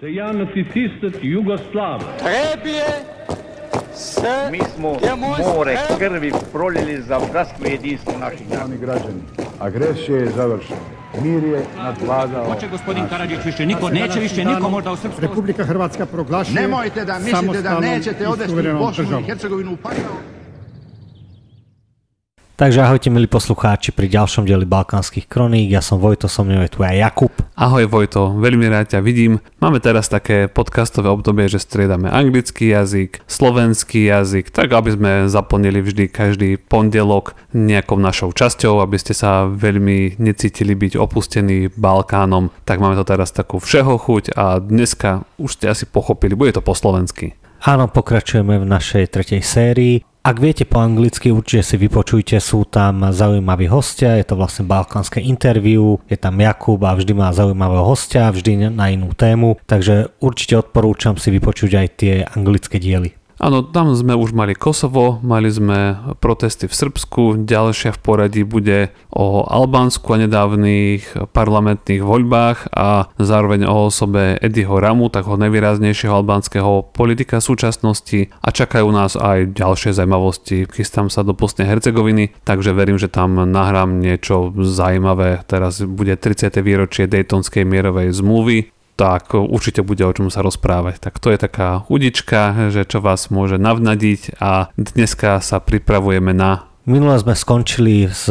Я нацистът Югослав. Mi smo more krvi prolili za bratstvo i jedinstvo naših naroda. Građani, agresija je završena. Mir je nadvladao. Hoće gospodin Karadžić više niko, neće više niko možda u Srpsku. Republika Hrvatska proglašuje. Nemojte da mislite da nećete odvesti Bosnu i Hercegovinu u pakao. Takže ahojte milí poslucháči pri ďalšom dieli Balkánskych kroník, ja som Vojto, so mnou je tu aj Jakub. Ahoj Vojto, veľmi rád ťa vidím. Máme teraz také podcastové obdobie, že striedame anglický jazyk, slovenský jazyk, tak aby sme zaplnili vždy každý pondelok nejakou našou časťou, aby ste sa veľmi necítili byť opustení Balkánom. Tak máme to teraz takú všeho chuť a dneska už ste asi pochopili, bude to po slovensky. Áno, pokračujeme v našej tretej sérii. Ak viete po anglicky, určite si vypočujte, sú tam zaujímaví hostia, je to vlastne balkánske interview, je tam Jakub a vždy má zaujímavého hostia, vždy na inú tému, takže určite odporúčam si vypočuť aj tie anglické diely. Áno, tam sme už mali Kosovo, mali sme protesty v Srbsku, ďalšia v poradí bude o Albánsku a nedávnych parlamentných voľbách a zároveň o osobe Ediho Ramu, takého najvýraznejšieho albánskeho politika súčasnosti a čakajú nás aj ďalšie zaujímavosti. Chystám sa do Bosny a Hercegoviny, takže verím, že tam nahrám niečo zaujímavé. Teraz bude 30. výročie Daytonskej mierovej zmluvy. Tak určite bude o čom sa rozprávať. Tak to je taká udička, že čo vás môže navnadiť a dneska sa pripravujeme na... Minule sme skončili s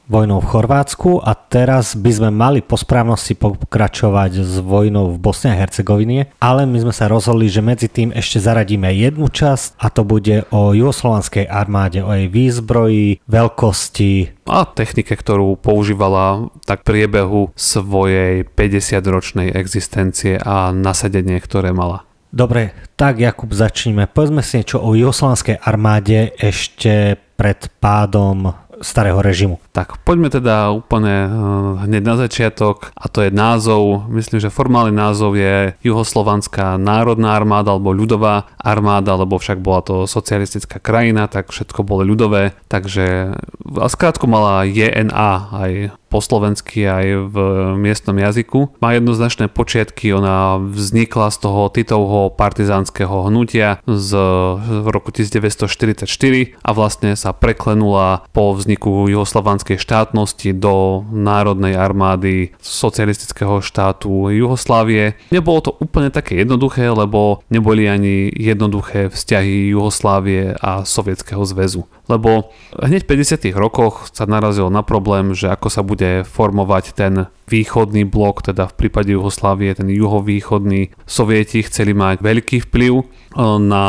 vojnou v Chorvátsku a teraz by sme mali po správnosti pokračovať s vojnou v Bosne a Hercegovine, ale my sme sa rozhodli, že medzi tým ešte zaradíme jednu časť a to bude o juhoslovanskej armáde, o jej výzbroji, veľkosti a technike, ktorú používala tak v priebehu svojej 50-ročnej existencie a nasadenie, ktoré mala. Dobre, tak Jakub, začneme. Povedzme si niečo o juhoslovanskej armáde ešte pred pádom starého režimu. Tak poďme teda úplne hneď na začiatok a to je názov, myslím, že formálny názov je Juhoslovanská národná armáda alebo ľudová armáda, lebo však bola to socialistická krajina, tak všetko bolo ľudové, takže skrátku mala JNA aj po slovensky aj v miestnom jazyku. Má jednoznačné počiatky, ona vznikla z toho Titovho partizánskeho hnutia z roku 1944 a vlastne sa preklenula po vzniku juhoslovanskej štátnosti do Národnej armády socialistického štátu Juhoslávie. Nebolo to úplne také jednoduché, lebo neboli ani jednoduché vzťahy Juhoslávie a Sovietskeho zväzu. Lebo hneď v 50. rokoch sa narazil na problém, že ako sa bude formovať ten východný blok, teda v prípade Juhoslávie ten juhovýchodný. Sovieti chceli mať veľký vplyv na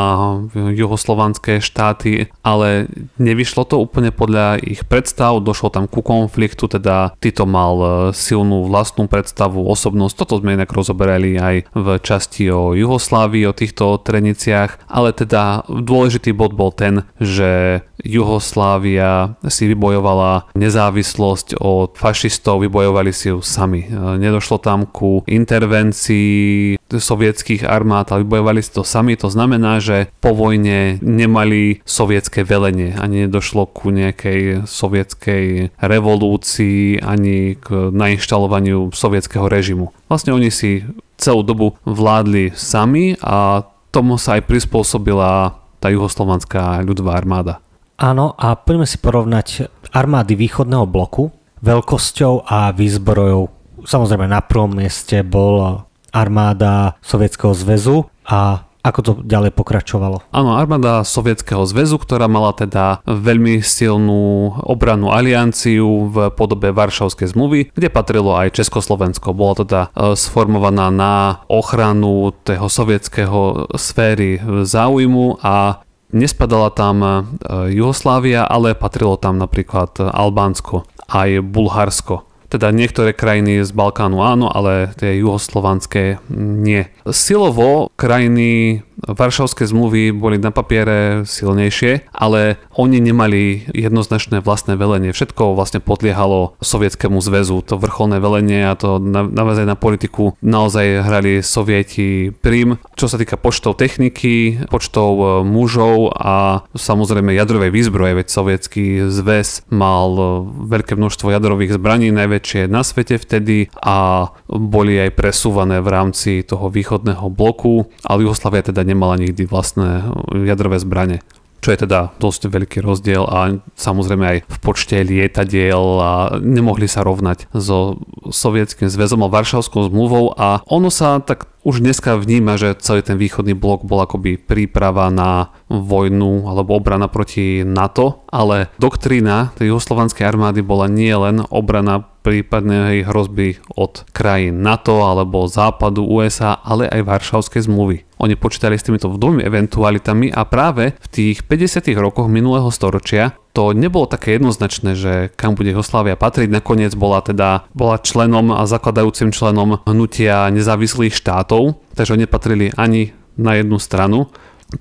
juhoslovanské štáty, ale nevyšlo to úplne podľa ich predstav, došlo tam ku konfliktu, teda Tito mal silnú vlastnú predstavu, osobnosť, toto sme inak rozoberali aj v časti o Juhoslávii, o týchto treniciach, ale teda dôležitý bod bol ten, že Juhoslávia si vybojovala nezávislosť od fašistov, vybojovali si ju sami. Nedošlo tam ku intervencii sovietských armád, ale vybojovali si to sami. To znamená, že po vojne nemali sovietské velenie, ani nedošlo ku nejakej sovietskej revolúcii, ani k nainštalovaniu sovietskeho režimu. Vlastne oni si celú dobu vládli sami a tomu sa aj prispôsobila tá juhoslovanská ľudová armáda. Áno, a poďme si porovnať armády východného bloku veľkosťou a výzbrojou. Samozrejme na prvom mieste bol armáda Sovietskeho zväzu a ako to ďalej pokračovalo? Áno, armáda Sovietskeho zväzu, ktorá mala teda veľmi silnú obrannú alianciu v podobe Varšavskej zmluvy, kde patrilo aj Československo. Bola teda sformovaná na ochranu toho sovietskeho sféry záujmu a nespadala tam Juhoslávia, ale patrilo tam napríklad Albánsko, aj Bulharsko. Teda niektoré krajiny z Balkánu áno, ale tie juhoslovanské nie. Silovo krajiny Varšavské zmluvy boli na papiere silnejšie, ale oni nemali jednoznačné vlastné velenie. Všetko vlastne podliehalo Sovietskému zväzu. To vrcholné velenie a to naozaj na politiku naozaj hrali Sovieti prim. Čo sa týka počtov techniky, počtov mužov a samozrejme jadrovej výzbroje, veď Sovietsky zväz mal veľké množstvo jadrových zbraní, najväčšie na svete vtedy a boli aj presúvané v rámci toho východného bloku, ale Juhoslávia teda nemala nikdy vlastné jadrové zbrane. Čo je teda dosť veľký rozdiel a samozrejme aj v počte lietadiel a nemohli sa rovnať so Sovietským zväzom a Varšavskou zmluvou a ono sa tak už dneska vníma, že celý ten východný blok bol akoby príprava na vojnu alebo obrana proti NATO, ale doktrína tej juhoslovanskej armády bola nie len obrana prípadnej hrozby od krajín NATO alebo západu USA, ale aj Varšavskej zmluvy. Oni počítali s týmito dvomi eventualitami a práve v tých 50. rokoch minulého storočia to nebolo také jednoznačné, že kam bude Juhoslávia patriť. Nakoniec bola členom a zakladajúcim členom hnutia nezávislých štátov, takže nepatrili ani na jednu stranu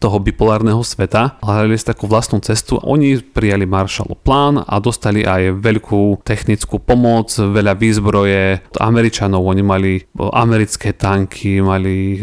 toho bipolárneho sveta, ale hľadali si takú vlastnú cestu. Oni prijali Marshallov plán a dostali aj veľkú technickú pomoc, veľa výzbroje Američanov. Oni mali americké tanky, mali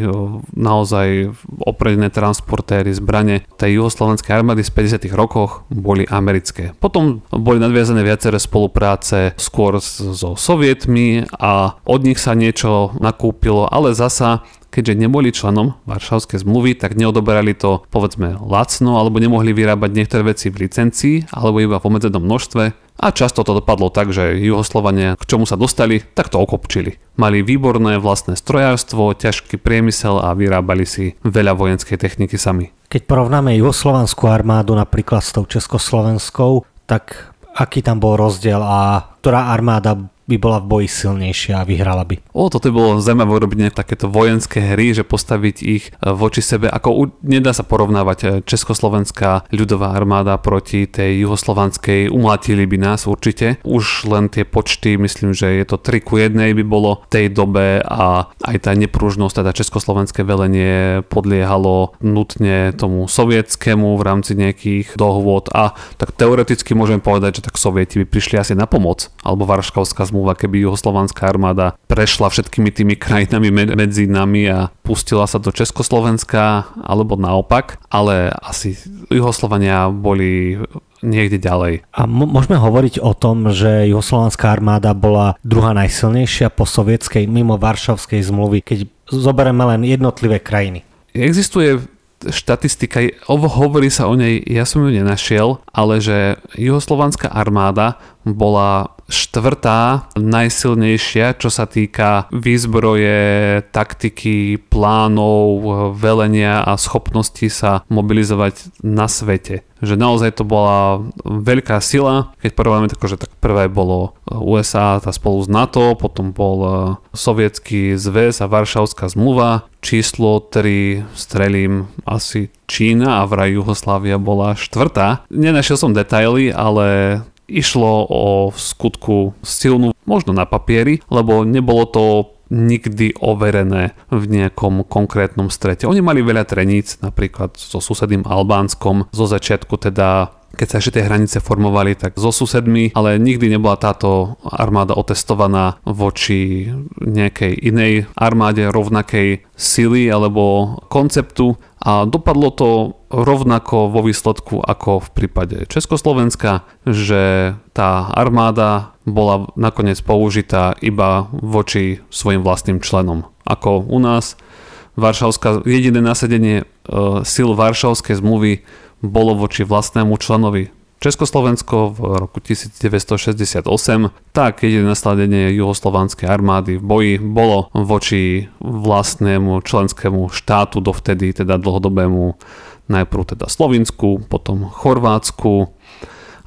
naozaj opredené transportéry, zbrane. Tej juhoslovanskej armády z 50. rokoch boli americké. Potom boli nadviazané viaceré spolupráce skôr so Sovietmi a od nich sa niečo nakúpilo, ale zasa keďže neboli členom Varšavskej zmluvy, tak neodoberali to povedzme lacno alebo nemohli vyrábať niektoré veci v licencii alebo iba v obmedzenom množstve a často to dopadlo tak, že Juhoslovania k čomu sa dostali, tak to okopčili. Mali výborné vlastné strojárstvo, ťažký priemysel a vyrábali si veľa vojenskej techniky sami. Keď porovnáme juhoslovanskú armádu napríklad s tou československou, tak aký tam bol rozdiel a ktorá armáda by bola v boji silnejšia a vyhrala by? Toto bolo zaujímavé urobiť takéto vojenské hry, že postaviť ich voči sebe, nedá sa porovnávať československá ľudová armáda proti tej juhoslovanskej, umlátili by nás určite. Už len tie počty, myslím, že je to 3:1 by bolo v tej dobe a aj tá nepružnosť, teda československé velenie podliehalo nutne tomu sovietskému v rámci nejakých dohôd a tak teoreticky môžeme povedať, že tak Sovieti by prišli asi na pomoc, alebo Varšavská zmluva, keby juhoslovanská armáda prešla všetkými tými krajinami medzi nami a pustila sa do Československa, alebo naopak, ale asi Juhoslovania boli niekde ďalej. A môžeme hovoriť o tom, že juhoslovanská armáda bola druhá najsilnejšia po sovietskej mimo Varšavskej zmluvy, keď zoberieme len jednotlivé krajiny. Existuje štatistika, hovorí sa o nej, ja som ju nenašiel, ale že juhoslovanská armáda bola štvrtá najsilnejšia, čo sa týka výzbroje, taktiky, plánov, velenia a schopnosti sa mobilizovať na svete. Že naozaj to bola veľká sila, keď porovnáme že tak prvé bolo USA tá spolu s NATO, potom bol Sovietský zväz a Varšavská zmluva, číslo 3 strelím asi Čína a vraj Juhoslávia bola štvrtá. Nenašiel som detaily, ale išlo o v skutku silnú, možno na papieri, lebo nebolo to nikdy overené v nejakom konkrétnom strete. Oni mali veľa treníc, napríklad so susedným Albánskom, zo začiatku teda, keď sa ešte tie hranice formovali, tak so susedmi, ale nikdy nebola táto armáda otestovaná voči nejakej inej armáde rovnakej sily alebo konceptu a dopadlo to rovnako vo výsledku ako v prípade Československa, že tá armáda bola nakoniec použitá iba voči svojim vlastným členom. Ako u nás jediné nasadenie síl Varšavskej zmluvy bolo voči vlastnému členovi. Československo v roku 1968, tak jediné nasledenie juhoslovanskej armády v boji bolo voči vlastnému členskému štátu, dovtedy teda dlhodobému, najprv teda Slovinsku, potom Chorvátsku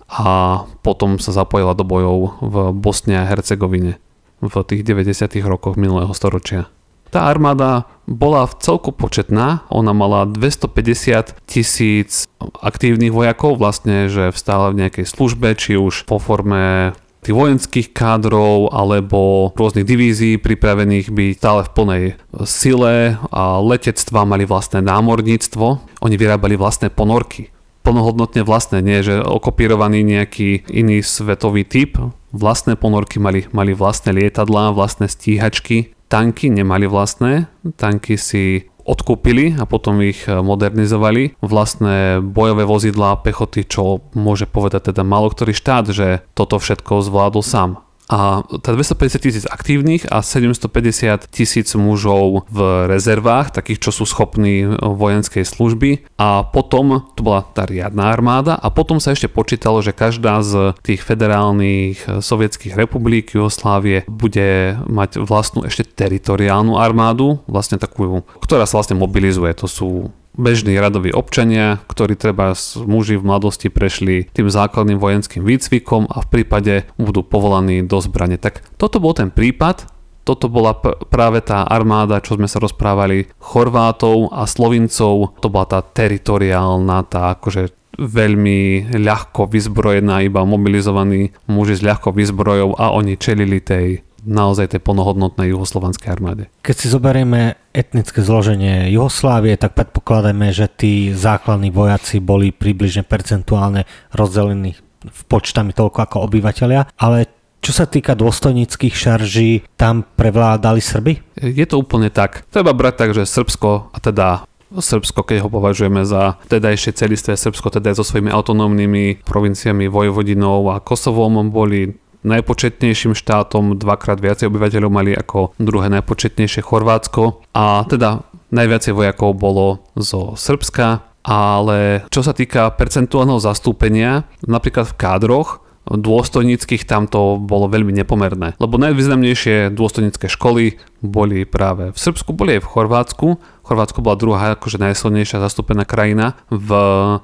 a potom sa zapojila do bojov v Bosne a Hercegovine v tých 90. rokoch minulého storočia. Tá armáda bola v celku početná, ona mala 250 000 aktívnych vojakov, vlastne, že vstála v nejakej službe, či už po forme tých vojenských kádrov alebo rôznych divízií pripravených byť stále v plnej sile a letectva, mali vlastné námorníctvo. Oni vyrábali vlastné ponorky. Plnohodnotne vlastné, nie že okopírovaný nejaký iný svetový typ. Vlastné ponorky mali vlastné lietadlá, vlastné stíhačky. Tanky nemali vlastné, tanky si odkúpili a potom ich modernizovali. Vlastné bojové vozidlá pechoty, čo môže povedať teda málo ktorý štát, že toto všetko zvládol sám. A tá 250 000 aktívnych a 750 000 mužov v rezervách, takých, čo sú schopní vojenskej služby. A potom, to bola tá riadna armáda, a potom sa ešte počítalo, že každá z tých federálnych sovietských republik Jugoslávie bude mať vlastnú ešte teritoriálnu armádu, vlastne takú, ktorá sa vlastne mobilizuje. To sú bežní radoví občania, ktorí treba muži v mladosti prešli tým základným vojenským výcvikom a v prípade budú povolaní do zbrane. Tak toto bol ten prípad, toto bola práve tá armáda, čo sme sa rozprávali, Chorvátov a Slovincov, to bola tá teritoriálna, tá akože veľmi ľahko vyzbrojená, iba mobilizovaní muži s ľahkou výzbrojou a oni čelili tej plnohodnotnej juhoslovanskej armáde. Keď si zoberieme etnické zloženie Juhoslávie, tak predpokladajme, že tí základní vojaci boli približne percentuálne rozdelení v počtami toľko ako obyvateľia, ale čo sa týka dôstojníckych šarží, tam prevládali Srby? Je to úplne tak. Treba brať tak, že Srbsko, a teda Srbsko, keď ho považujeme za tedajšie celistvé Srbsko, teda so svojimi autonómnymi provinciami Vojvodinou a Kosovom, boli najpočetnejším štátom, dvakrát viacej obyvateľov mali ako druhé najpočetnejšie Chorvátsko a teda najviacej vojakov bolo zo Srbska, ale čo sa týka percentuálneho zastúpenia, napríklad v kádroch dôstojníckych tam to bolo veľmi nepomerné, lebo najvýznamnejšie dôstojnícke školy boli práve v Srbsku, boli aj v Chorvátsku. Chorvátsko bola druhá akože najsilnejšia zastúpená krajina v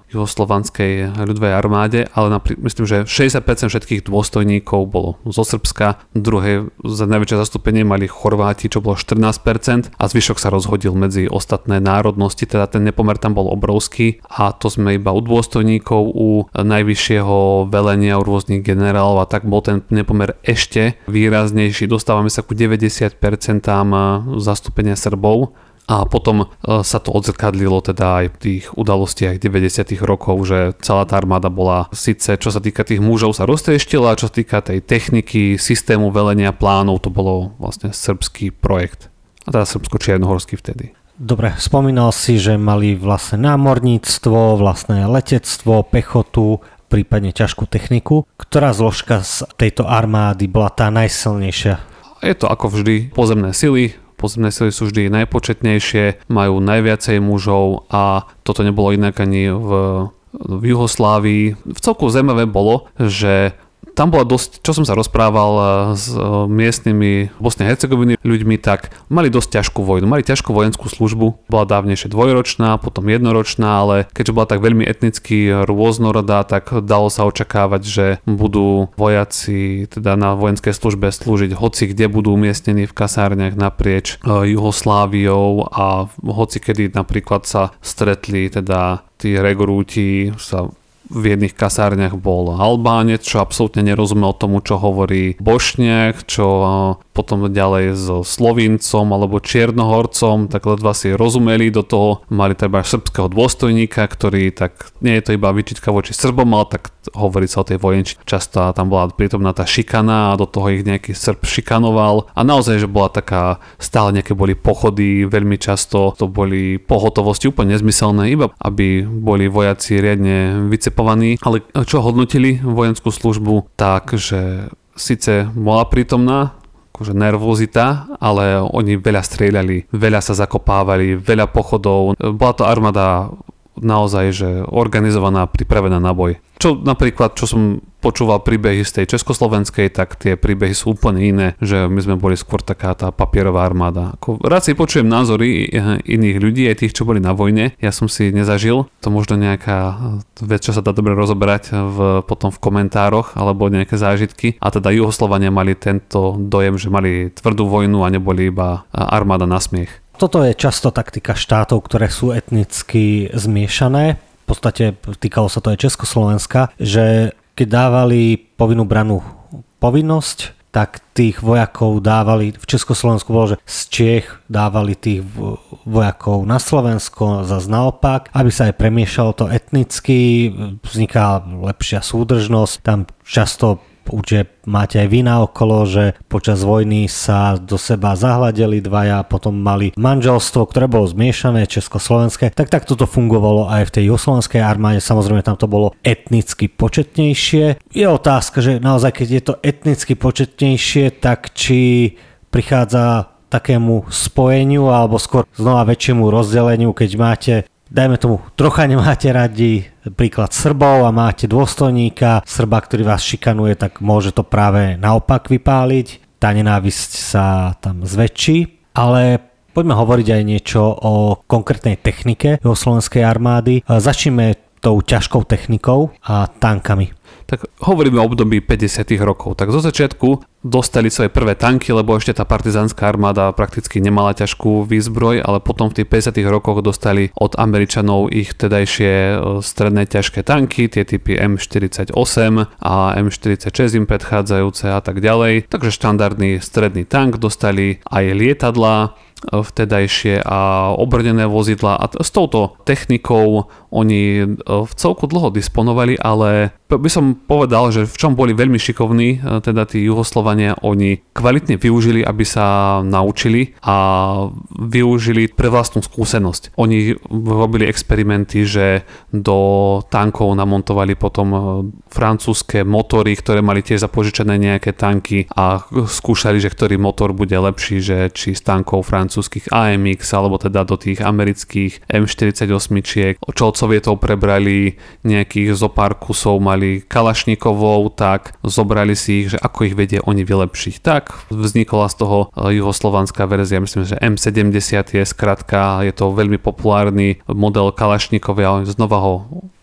juhoslovanskej ľudovej armáde, ale myslím, že 60% všetkých dôstojníkov bolo zo Srbska, druhé za najväčšie zastúpenie mali Chorváti, čo bolo 14% a zvyšok sa rozhodil medzi ostatné národnosti, teda ten nepomer tam bol obrovský a to sme iba u dôstojníkov, u najvyššieho velenia, u rôznych generálov a tak bol ten nepomer ešte výraznejší. Dostávame sa ku 90% zastúpenia Srbov. A potom sa to odzrkadlilo teda aj v tých udalostiach 90. rokov, že celá tá armáda bola síce, čo sa týka tých mužov, sa roztrieštila, čo sa týka tej techniky, systému velenia plánov, to bolo vlastne srbský projekt. A teda srbsko-čiernohorský vtedy. Dobre, spomínal si, že mali vlastné námorníctvo, vlastné letectvo, pechotu, prípadne ťažkú techniku. Ktorá zložka z tejto armády bola tá najsilnejšia? Je to ako vždy pozemné sily. Pozemné sily sú vždy najpočetnejšie, majú najviacej mužov a toto nebolo inak ani v Juhoslávii. V celku zaujímavé bolo, že tam bola dosť, čo som sa rozprával s miestnymi Bosnej a Hercegoviny ľuďmi, tak mali dosť ťažkú vojnu, mali ťažkú vojenskú službu, bola dávnejšie dvojročná, potom jednoročná, ale keďže bola tak veľmi etnicky rôznorodá, tak dalo sa očakávať, že budú vojaci teda na vojenskej službe slúžiť hoci kde, budú umiestnení v kasárniach naprieč Jugosláviou a hoci kedy napríklad sa stretli teda tí regrúti, sa v jedných kasárniach bol Albánec, čo absolútne nerozumel tomu, čo hovorí Bošniak, čo potom ďalej so Slovincom alebo Čiernohorcom, tak ledva si rozumeli, do toho mali teda srbského dôstojníka, ktorý tak, nie je to iba výčitka voči Srbom, ale tak hovorí sa o tej vojenčine. Často tam bola prítomná tá šikana a do toho ich nejaký Srb šikanoval a naozaj, že bola taká, stále nejaké boli pochody, veľmi často to boli pohotovosti úplne nezmyselné, iba aby boli vojaci riadne vycepovaní, ale čo hodnotili vojenskú službu, tak, že síce bola prítomná akože nervozita, ale oni veľa strieľali, veľa sa zakopávali, veľa pochodov. Bola to armáda naozaj, že organizovaná, pripravená na boj. Čo napríklad, čo som počúval príbehy z tej československej, tak tie príbehy sú úplne iné, že my sme boli skôr taká tá papierová armáda. Rád si počujem názory iných ľudí, aj tých, čo boli na vojne. Ja som si nezažil. To možno nejaká vec, čo sa dá dobre rozoberať potom v komentároch, alebo nejaké zážitky. A teda Juhoslovania mali tento dojem, že mali tvrdú vojnu a neboli iba armáda na smiech. Toto je často taktika štátov, ktoré sú etnicky zmiešané. V podstate týkalo sa to aj Československa, že keď dávali povinnú branu povinnosť, tak tých vojakov dávali, v Československu bolo, že z Čiech dávali tých vojakov na Slovensko, zase naopak, aby sa aj premiešalo to etnicky, vzniká lepšia súdržnosť, tam často určite máte aj vy naokolo, že počas vojny sa do seba zahľadeli dvaja, potom mali manželstvo, ktoré bolo zmiešané, československé, tak to fungovalo aj v tej juhoslovenskej armáde, samozrejme tam to bolo etnicky početnejšie. Je otázka, že naozaj keď je to etnicky početnejšie, tak či prichádza takému spojeniu alebo skôr znova väčšiemu rozdeleniu, keď máte, dajme tomu, trocha nemáte radi príklad Srbov a máte dôstojníka Srba, ktorý vás šikanuje, tak môže to práve naopak vypáliť. Tá nenávisť sa tam zväčší, ale poďme hovoriť aj niečo o konkrétnej technike slovenskej armády. Začneme tou ťažkou technikou a tankami. Tak hovoríme o období 50. rokov. Tak zo začiatku dostali svoje prvé tanky, lebo ešte tá partizánska armáda prakticky nemala ťažkú výzbroj, ale potom v tých 50. rokoch dostali od Američanov ich tedajšie stredné ťažké tanky, tie typy M48 a M46 im predchádzajúce a tak ďalej. Takže štandardný stredný tank, dostali aj lietadlá vtedajšie a obrnené vozidla a s touto technikou oni v celku dlho disponovali, ale by som povedal, že v čom boli veľmi šikovní, teda tí Juhoslovania, oni kvalitne využili, aby sa naučili a využili pre vlastnú skúsenosť. Oni robili experimenty, že do tankov namontovali potom francúzske motory, ktoré mali tiež zapožičené nejaké tanky a skúšali, že ktorý motor bude lepší, že či z tankov francúzskych AMX alebo teda do tých amerických M48, čo od Sovietov prebrali nejakých zopár kusov, mali kalašníkovou, tak zobrali si ich, že ako ich vedia oni vylepšiť. Tak vznikla z toho juhoslovanská verzia, myslím, že M70 je skratka, je to veľmi populárny model kalašníkov a znova ho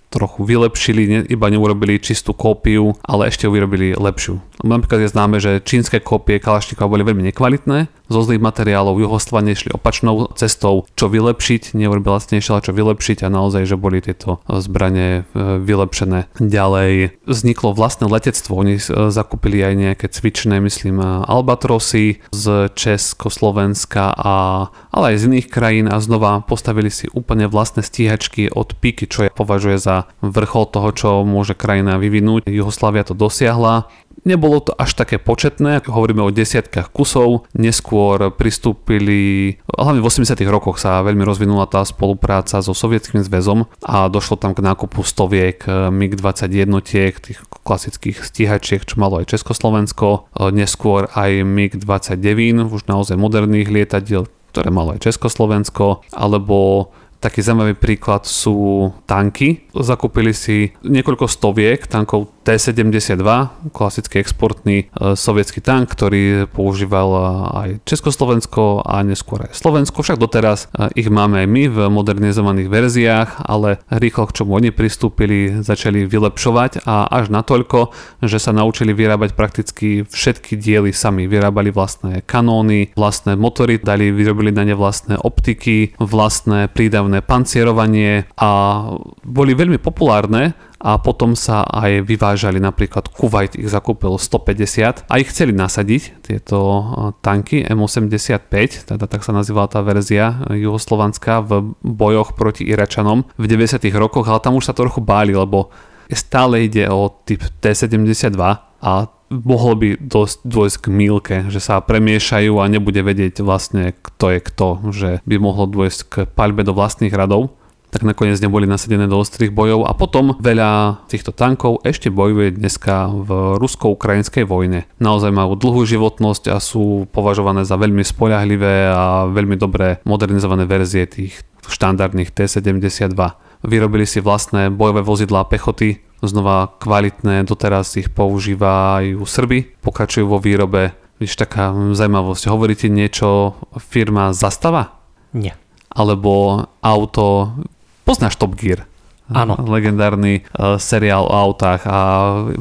trochu vylepšili, iba neurobili čistú kópiu, ale ešte ju vyrobili lepšiu. Napríklad je známe, že čínske kópie kalašníkov boli veľmi nekvalitné, zo zlých materiálov Juhoslovania išli opačnou cestou, čo vylepšiť, neurobili lacnejšie, ale čo vylepšiť a naozaj, že boli tieto zbrane vylepšené. Ďalej vzniklo vlastné letectvo, oni zakúpili aj nejaké cvičné, myslím, Albatrosy z Československa, ale aj z iných krajín a znova postavili si úplne vlastné stíhačky od Píky, čo považuje za vrchol toho, čo môže krajina vyvinúť. Juhoslávia to dosiahla. Nebolo to až také početné, hovoríme o desiatkách kusov, neskôr pristúpili, hlavne v 80. rokoch sa veľmi rozvinula tá spolupráca so Sovietským zväzom a došlo tam k nákupu stoviek MiG-21, tých klasických stíhačiek, čo malo aj Československo, neskôr aj MiG-29, už naozaj moderných lietadiel, ktoré malo aj Československo, alebo taký zaujímavý príklad sú tanky. Zakúpili si niekoľko stoviek tankov T-72, klasický exportný sovietský tank, ktorý používal aj Československo a neskôr aj Slovensko. Však doteraz ich máme aj my v modernizovaných verziách, ale rýchlo k čomu oni pristúpili, začali vylepšovať a až natoľko, že sa naučili vyrábať prakticky všetky diely sami. Vyrábali vlastné kanóny, vlastné motory, vyrobili na ne vlastné optiky, vlastné prídavné pancierovanie a boli veľmi populárne a potom sa aj vyvážali, napríklad Kuwait ich zakúpil 150 a ich chceli nasadiť, tieto tanky M85, teda tak sa nazývala tá verzia juhoslovanská v bojoch proti Iračanom v 90. rokoch, ale tam už sa to trochu báli, lebo stále ide o typ T-72 a mohlo by dôjsť k mýlke, že sa premiešajú a nebude vedieť vlastne kto je kto, že by mohlo dôjsť k paľbe do vlastných radov. Tak nakoniec neboli nasadené do ostrých bojov a potom veľa týchto tankov ešte bojuje dneska v rusko-ukrajinskej vojne. Naozaj majú dlhú životnosť a sú považované za veľmi spoľahlivé a veľmi dobré modernizované verzie tých štandardných T-72. Vyrobili si vlastné bojové vozidlá pechoty, znova kvalitné, doteraz ich používajú Srby, pokračujú vo výrobe. Víš, taká zaujímavosť, hovoríte niečo firma Zastava? Nie. Alebo auto, poznáš Top Gear? Áno. Legendárny seriál o autách a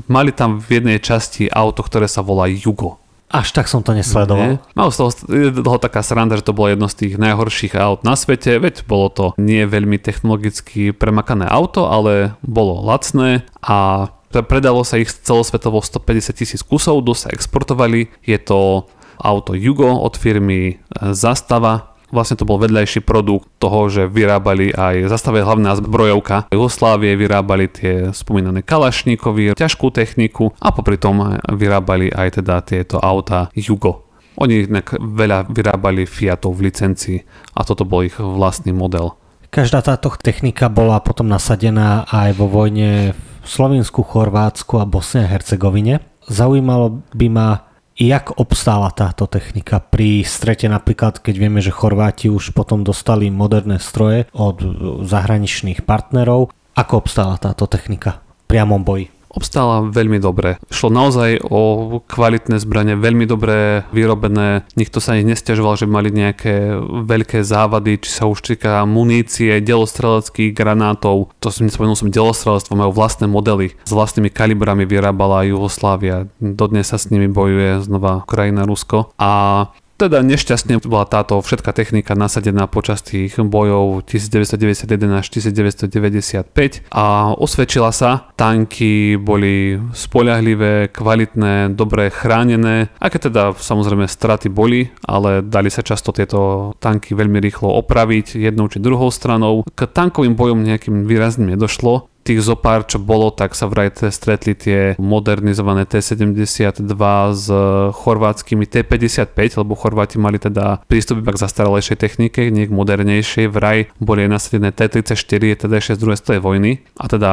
mali tam v jednej časti auto, ktoré sa volá Jugo. Až tak som to nesledoval. Mal z toho taká sranda, že to bolo jedno z tých najhorších aut na svete, veď bolo to nie veľmi technologicky premakané auto, ale bolo lacné a Predalo sa ich celosvetovo 150 000 kusov, dosť sa exportovali. Je to auto Jugo od firmy Zastava. Vlastne to bol vedľajší produkt toho, že vyrábali aj Zastava je hlavná zbrojovka Jugoslávie, vyrábali tie spomínané Kalašníkovy, ťažkú techniku a popri tom vyrábali aj teda tieto auta Jugo. Oni veľa vyrábali Fiatov v licencii a toto bol ich vlastný model. Každá táto technika bola potom nasadená aj vo vojne v Slovinsku, Chorvátsku a Bosne a Hercegovine. Zaujímalo by ma, jak obstála táto technika pri strete, napríklad keď vieme, že Chorváti už potom dostali moderné stroje od zahraničných partnerov. Ako obstála táto technika v priamom boji? Obstála veľmi dobre. Šlo naozaj o kvalitné zbrane, veľmi dobre vyrobené. Nikto sa ich nesťažoval, že mali nejaké veľké závady, či sa už týka munície, delostreleckých granátov. To nespomenul som delostrelectvo, majú vlastné modely. S vlastnými kalibrami vyrábala Jugoslávia. Dodnes sa s nimi bojuje znova Ukrajina, Rusko. A teda nešťastne bola táto všetká technika nasadená počas tých bojov 1991 až 1995 a osvedčila sa. Tanky boli spoľahlivé, kvalitné, dobre chránené, aj keď teda samozrejme straty boli, ale dali sa často tieto tanky veľmi rýchlo opraviť jednou či druhou stranou. K tankovým bojom nejakým výrazným nedošlo. Tých zopár, čo bolo, tak sa vraj stretli tie modernizované T-72 s chorvátskymi T-55, lebo Chorváti mali teda prístup iba k zastaralejšej technike, nie k modernejšej. Vraj boli nasadené T-34, teda ešte z druhej svetovej vojny a teda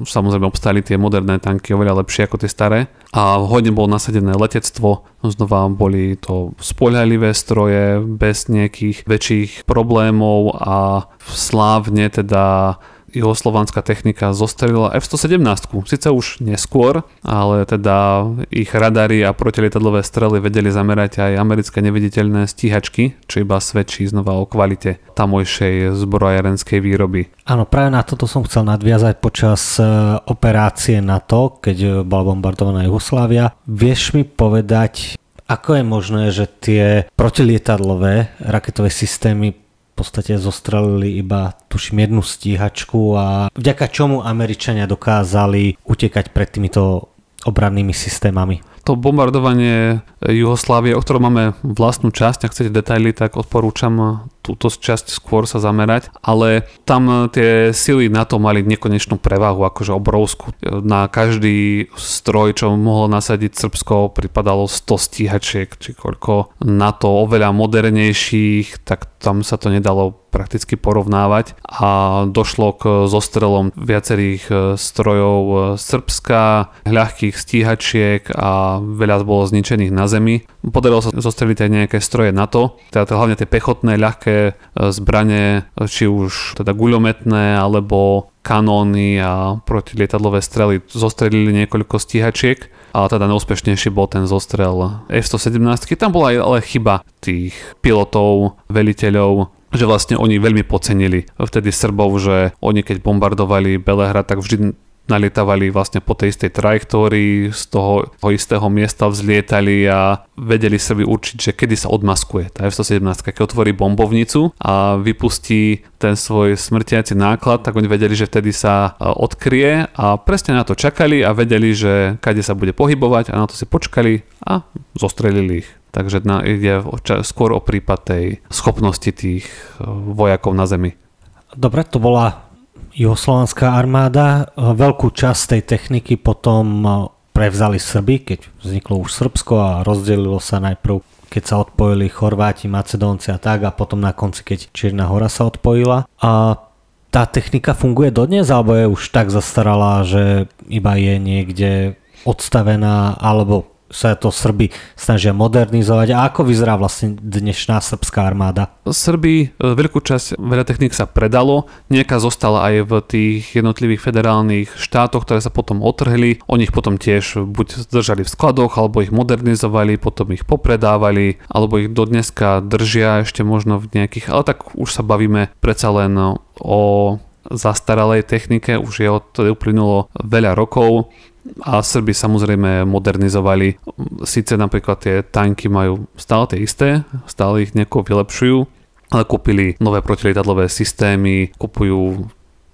samozrejme obstáli tie moderné tanky oveľa lepšie ako tie staré. A hodne bolo nasadené letectvo, znova boli to spoľahlivé stroje bez nejakých väčších problémov a slávne teda juhoslovanská technika zostrelila F-117, síce už neskôr, ale teda ich radary a protilietadlové strely vedeli zamerať aj americké neviditeľné stíhačky, čo iba svedčí znova o kvalite tamojšej zbrojárenskej výroby. Áno, práve na toto som chcel nadviazať počas operácie NATO, keď bola bombardovaná Jugoslávia. Vieš mi povedať, ako je možné, že tie protilietadlové raketové systémy v podstate zostrelili iba, tuším, jednu stíhačku a vďaka čomu Američania dokázali utekať pred týmito obrannými systémami? To bombardovanie Jugoslávie, o ktorom máme vlastnú časť, ak chcete detaily, tak odporúčam túto časť skôr sa zamerať, ale tam tie sily NATO mali nekonečnú prevahu, akože obrovskú. Na každý stroj, čo mohlo nasadiť Srbsko, pripadalo 100 stíhačiek, či koľko NATO oveľa modernejších, tak tam sa to nedalo prakticky porovnávať a došlo k zostrelom viacerých strojov Srbska, ľahkých stíhačiek a veľa bolo zničených na zemi. Podarilo sa zostreliť aj nejaké stroje NATO, teda hlavne tie pechotné, ľahké zbrane, či už teda guľometné alebo kanóny a protilietadlové strely. Zostrelili niekoľko stíhačiek, ale teda neúspešnejší bol ten zostrel F-117. Tam bola ale chyba tých pilotov, veliteľov, že vlastne oni veľmi podcenili vtedy Srbov, že oni keď bombardovali Belehrad, tak vždy nalietavali vlastne po tej istej trajektórii, z toho istého miesta vzlietali a vedeli Srbi určiť, že kedy sa odmaskuje tá F-117, keď otvorí bombovnicu a vypustí ten svoj smrtiaci náklad, tak oni vedeli, že vtedy sa odkryje a presne na to čakali a vedeli, že kade sa bude pohybovať a na to si počkali a zostrelili ich. Takže ide skôr o prípad tej schopnosti tých vojakov na zemi. Dobre, to bola juhoslovanská armáda. Veľkú časť tej techniky potom prevzali Srbi, keď vzniklo už Srbsko a rozdelilo sa najprv, keď sa odpojili Chorváti, Macedónci a tak, a potom na konci, keď Čierna Hora sa odpojila. A tá technika funguje dodnes, alebo je už tak zastaralá, že iba je niekde odstavená, alebo sa to Srbi snažia modernizovať? A ako vyzerá vlastne dnešná srbská armáda? Srbi, veľkú časť, veľa techník sa predalo, nejaká zostala aj v tých jednotlivých federálnych štátoch, ktoré sa potom otrhli. Oni ich potom tiež buď držali v skladoch, alebo ich modernizovali, potom ich popredávali, alebo ich dodneska držia ešte možno v nejakých, ale tak už sa bavíme predsa len o zastaralej technike, už je to uplynulo veľa rokov. A Srbi samozrejme modernizovali. Síce napríklad tie tanky majú stále tie isté, stále ich nejako vylepšujú, ale kúpili nové protilietadlové systémy, kupujú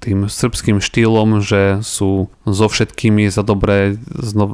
tým srbským štýlom, že sú so všetkými za dobré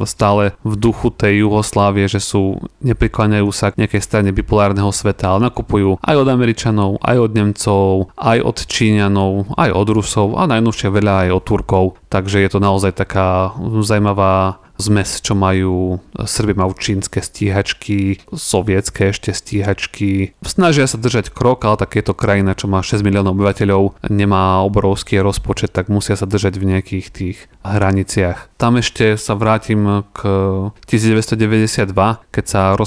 stále v duchu tej Juhoslávie, že sú neprikláňajú sa k nejakej strane bipolárneho sveta, ale nakupujú aj od Američanov, aj od Nemcov, aj od Číňanov, aj od Rusov a najnovšie veľa aj od Turkov. Takže je to naozaj taká zaujímavá zmes, čo majú. Srbi majú čínske stíhačky, sovietské ešte stíhačky. Snažia sa držať krok, ale takéto krajina, čo má 6 miliónov obyvateľov, nemá obrovský rozpočet, tak musia sa držať v nejakých tých hraniciach. Tam ešte sa vrátim k 1992, keď sa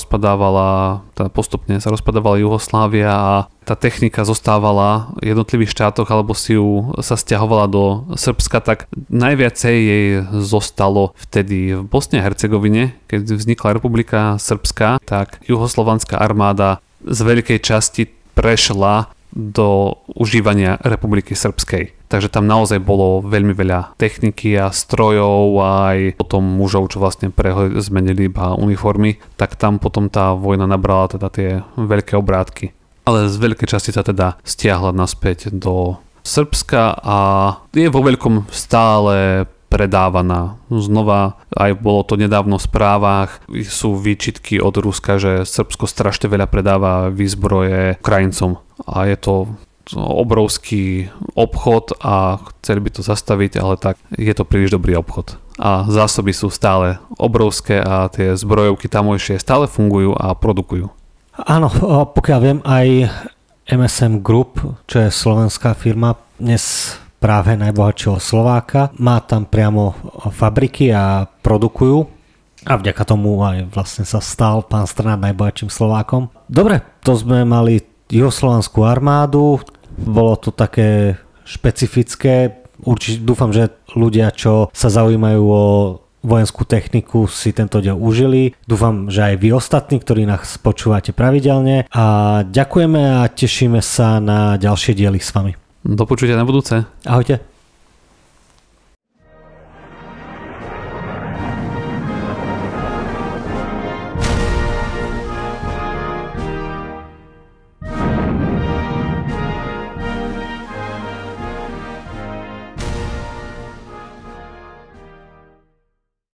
postupne sa rozpadávala Juhoslávia a tá technika zostávala v jednotlivých štátoch alebo sa stiahovala do Srbska, tak najviacej jej zostalo vtedy v Bosne a Hercegovine, keď vznikla Republika Srbská, tak juhoslovanská armáda z veľkej časti prešla do užívania Republiky Srbskej. Takže tam naozaj bolo veľmi veľa techniky a strojov a aj potom mužov, čo vlastne zmenili iba uniformy, tak tam potom tá vojna nabrala teda tie veľké obrátky. Ale z veľkej časti sa teda stiahla naspäť do Srbska a je vo veľkom stále predávaná. Znova, aj bolo to nedávno v správach, sú výčitky od Ruska, že Srbsko strašne veľa predáva výzbroje Ukrajincom a je to obrovský obchod a chceli by to zastaviť, ale tak je to príliš dobrý obchod. A zásoby sú stále obrovské a tie zbrojovky tamojšie stále fungujú a produkujú. Áno, pokiaľ viem, aj MSM Group, čo je slovenská firma, dnes práve najbohatšieho Slováka, má tam priamo fabriky a produkujú a vďaka tomu aj vlastne sa stal pán Strnad najbohatším Slovákom. Dobre, to sme mali juhoslovanskú armádu, bolo to také špecifické, určite dúfam, že ľudia, čo sa zaujímajú o vojenskú techniku, si tento diel užili. Dúfam, že aj vy ostatní, ktorí nás počúvate pravidelne a ďakujeme a tešíme sa na ďalšie diely s vami. Do počutia na budúce. Ahojte.